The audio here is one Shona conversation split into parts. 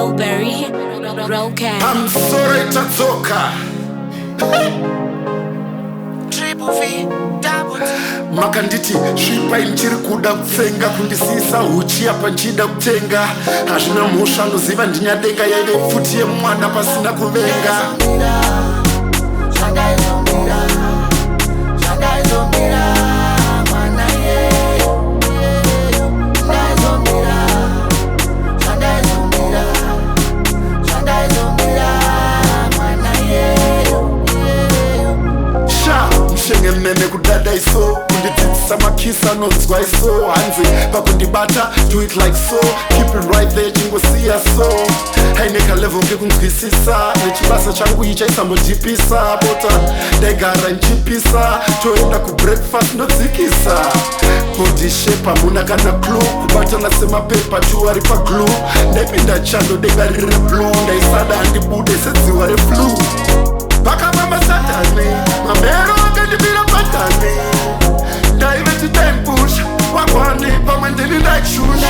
Bilbery, Rocan. I'm sorry tadzoka makanditi svipai ndichiri kuda kutsenga kundisisa huchi apa ndichida kutenga hazvina mhosva anoziva ndinyadenga yaive pfuti yemwana pasina kuvenga mene kudada iso kundidzidzisa makisa anonzwa iso hanzi pakundibata do it like so keep it right there chingosiya so haine kalevel kekunzwisisa nechibasa changu ichi aisambojipisa bota ndaigara nchipisa toenda kubreakfast ndodzikisa body shape hamuna kana clue kubatana semapepa tu ari paglue ndaipinda chando denga riri blue ndaisada handibude sedziwa reflu pakavamba satani mamero akandibira patani ndaive titaipusha wakwani pamwe ndini ndaishusha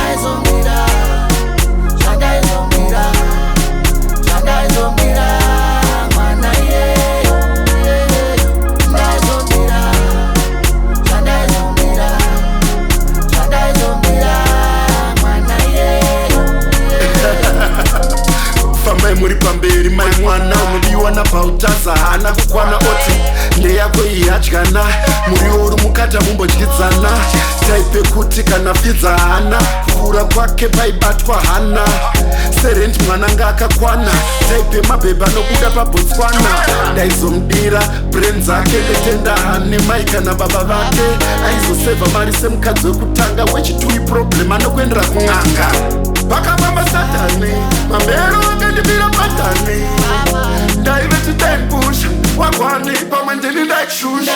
famai muri pamberi mai mwana unodiwa napautaza hana kukwana oti ndeyako iyadyana muriwo uri mukata mumbodyidzana taipe kuti kana fidza hana kukura kwake paibatwa hana serendi mwananga akakwana taipe mabhebha nokuda pabotswana ndaizomudira bren dzake ndetenda hane mai kana baba vake aizosevha mari semukadzi wekutanga wechitui problem anokuendera kun'anga pakavamba satani mamero akandibira patani ndaive titaipusha wakwani pamwe ndini ndaishusha